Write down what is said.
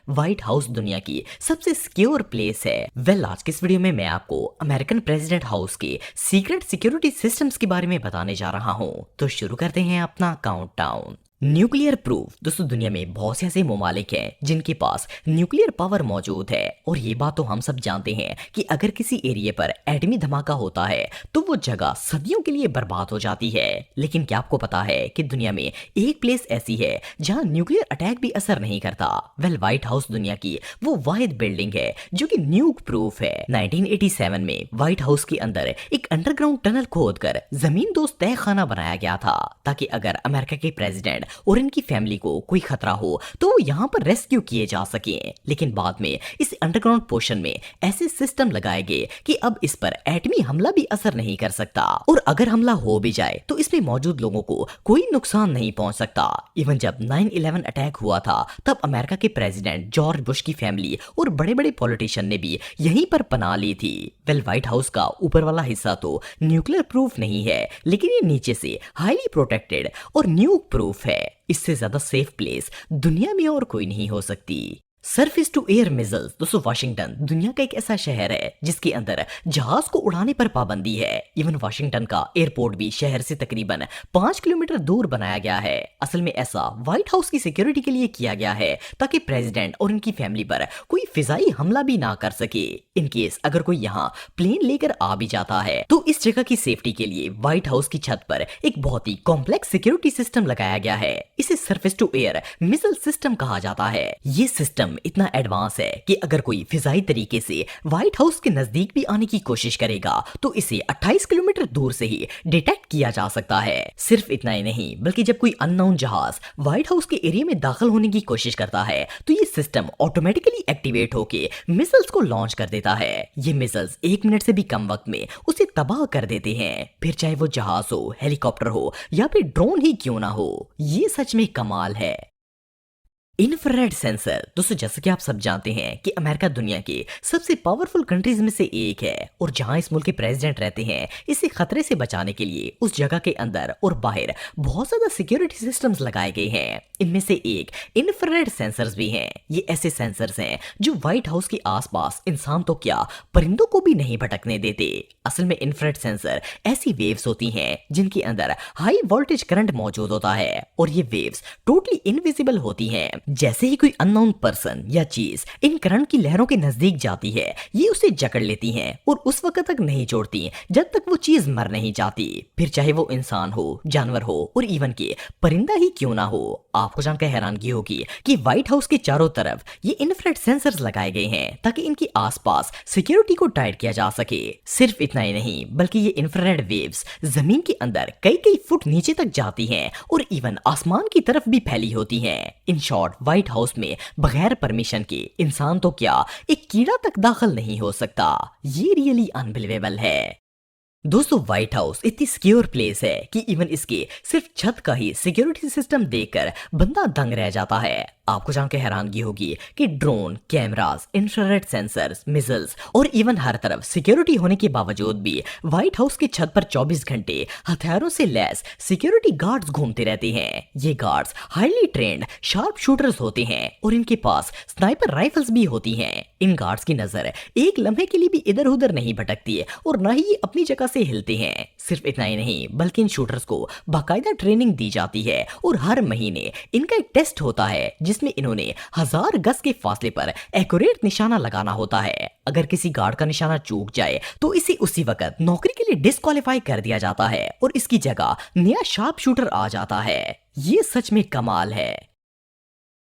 White house दुनिया की सबसे सिक्योर प्लेस है। आज की इस वीडियो में मैं आपको अमेरिकन प्रेसिडेंट हाउस के सीक्रेट सिक्योरिटी सिस्टम्स के बारे में बताने जा रहा हूं। तो शुरू करते हैं अपना काउंटडाउन। Nuclear proof. दोस्तों, दुनिया में बहुत से ऐसे ममालिक हैं जिनके पास न्यूक्लियर पावर मौजूद है, और ये बात तो हम सब जानते हैं कि अगर किसी एरिया पर एटमी धमाका होता है तो वो जगह सदियों के लिए बर्बाद हो जाती है। लेकिन क्या आपको पता है कि दुनिया में एक प्लेस ऐसी है जहां न्यूक्लियर अटैक भी असर नहीं करता? व्हाइट हाउस दुनिया की वो वाहिद बिल्डिंग है जो कि न्यूक प्रूफ है। 1987 में व्हाइट हाउस के अंदर एक अंडरग्राउंड टनल खोदकर जमीन दोस्त तह खाना बनाया गया था, ताकि अगर अमेरिका के प्रेसिडेंट और इनकी फैमिली को कोई खतरा हो तो वो यहाँ पर रेस्क्यू किए जा सके। लेकिन बाद में इस अंडरग्राउंड पोर्शन में ऐसे सिस्टम लगाए गए कि अब इस पर एटमी हमला भी असर नहीं कर सकता, और अगर हमला हो भी जाए तो इसमें मौजूद लोगों को कोई नुकसान नहीं पहुंच सकता। इवन जब 9/11 अटैक हुआ था तब अमेरिका के प्रेसिडेंट जॉर्ज बुश की फैमिली और बड़े बड़े पॉलिटिशियन ने भी यहीं पर पनाह ली थी। व्हाइट हाउस का ऊपर वाला हिस्सा तो न्यूक्लियर प्रूफ नहीं है, लेकिन ये नीचे से हाईली प्रोटेक्टेड और न्यूक प्रूफ है। इससे ज्यादा सेफ प्लेस दुनिया में और कोई नहीं हो सकती। Surface to air missiles. दोस्तों, वाशिंगटन दुनिया का एक ऐसा शहर है जिसके अंदर जहाज को उड़ाने पर पाबंदी है। इवन वाशिंगटन का एयरपोर्ट भी शहर से तकरीबन 5 किलोमीटर दूर बनाया गया है। असल में ऐसा व्हाइट हाउस की सिक्योरिटी के लिए किया गया है ताकि प्रेसिडेंट और उनकी फैमिली पर कोई फिजाई हमला भी ना कर सके। इन केस अगर कोई यहाँ प्लेन लेकर आ भी जाता है तो इस जगह की सेफ्टी के लिए व्हाइट हाउस की छत पर एक बहुत ही कॉम्प्लेक्स सिक्योरिटी सिस्टम लगाया गया है। इसे surface to air missile system कहा जाता है। ये सिस्टम इतना एडवांस है कि अगर कोई फिजाई तरीके से व्हाइट हाउस के नजदीक भी आने की कोशिश करेगा तो इसे 28 किलोमीटर दूर से ही डिटेक्ट किया जा सकता है। सिर्फ इतना ही नहीं, बल्कि जब कोई अननोन जहाज व्हाइट हाउस के एरिया में दाखिल होने की कोशिश करता है तो ये सिस्टम ऑटोमेटिकली एक्टिवेट होके मिसाइल्स को लॉन्च कर देता है। ये मिसाइल्स 1 मिनट से भी कम वक्त में उसे तबाह कर देते हैं, फिर चाहे वो जहाज हो, हेलीकॉप्टर हो या फिर ड्रोन ही क्यों ना हो। ये सच में कमाल है। Infrared sensor. दोस्तों, जैसे कि आप सब जानते हैं कि अमेरिका दुनिया के सबसे पावरफुल कंट्रीज में से एक है, और जहां इस मुल्क के प्रेसिडेंट रहते हैं इसे खतरे से बचाने के लिए उस जगह के अंदर और बाहर बहुत ज्यादा सिक्योरिटी सिस्टम्स लगाए गए हैं। इनमें से एक इंफ्रारेड सेंसर्स भी हैं। ये ऐसे सेंसर्स हैं जो व्हाइट हाउस के आसपास इंसान तो क्या परिंदों को भी नहीं भटकने देते। असल में इंफ्रारेड सेंसर ऐसी वेव्स होती हैं जिनके अंदर हाई वोल्टेज करंट मौजूद होता है, और ये वेव्स टोटली इनविजिबल होती हैं। जैसे ही कोई अननोन पर्सन या चीज इन करंट की लहरों के नजदीक जाती है ये उसे जकड़ लेती हैं और उस वक्त तक नहीं छोड़ती जब तक वो चीज मर नहीं जाती, फिर चाहे वो इंसान हो, जानवर हो और इवन के परिंदा ही क्यों ना हो। आपको जानकर हैरानगी होगी कि व्हाइट हाउस के चारों तरफ ये इंफ्रारेड सेंसर्स लगाए गए हैं ताकि इनके आसपास सिक्योरिटी को टाइट किया जा सके। सिर्फ इतना ही नहीं, बल्कि ये इंफ्रारेड वेव्स जमीन के अंदर कई कई फुट नीचे तक जाती हैं और इवन आसमान की तरफ भी फैली होती हैं। इन शॉर्ट, व्हाइट हाउस में बगैर परमिशन के इंसान तो क्या एक कीड़ा तक दाखिल नहीं हो सकता। ये रियली अनबिलीवेबल है। दोस्तों, व्हाइट हाउस इतनी सिक्योर प्लेस है कि इवन इसके सिर्फ छत का ही सिक्योरिटी सिस्टम देखकर बंदा दंग रह जाता है। आपको जानकर हैरानगी होगी कि drone, cameras, infrared sensors, missiles और इवन हर तरफ सिक्योरिटी होने के बावजूद भी व्हाइट हाउस की छत पर 24 घंटे हथियारों से लैस सिक्योरिटी गार्ड्स घूमते रहते हैं। ये guards highly trend sharp shooters होते हैं और इनके पास स्नाइपर राइफल्स भी होती हैं। इन गार्ड्स की नजर एक लम्हे के लिए भी इधर उधर नहीं भटकती और ना ही ये अपनी जगह से हिलते हैं। सिर्फ इतना ही नहीं, बल्कि इन शूटर्स को बाकायदा ट्रेनिंग दी जाती है और हर महीने इनका एक टेस्ट होता है जिसमें इन्होंने 1000 गज के फासले पर एक्यूरेट निशाना लगाना होता है। अगर किसी गार्ड का निशाना चूक जाए तो इसे उसी वक्त नौकरी के लिए डिस्क्वालीफाई कर दिया जाता है और इसकी जगह नया शार्प शूटर आ जाता है। ये सच में कमाल है।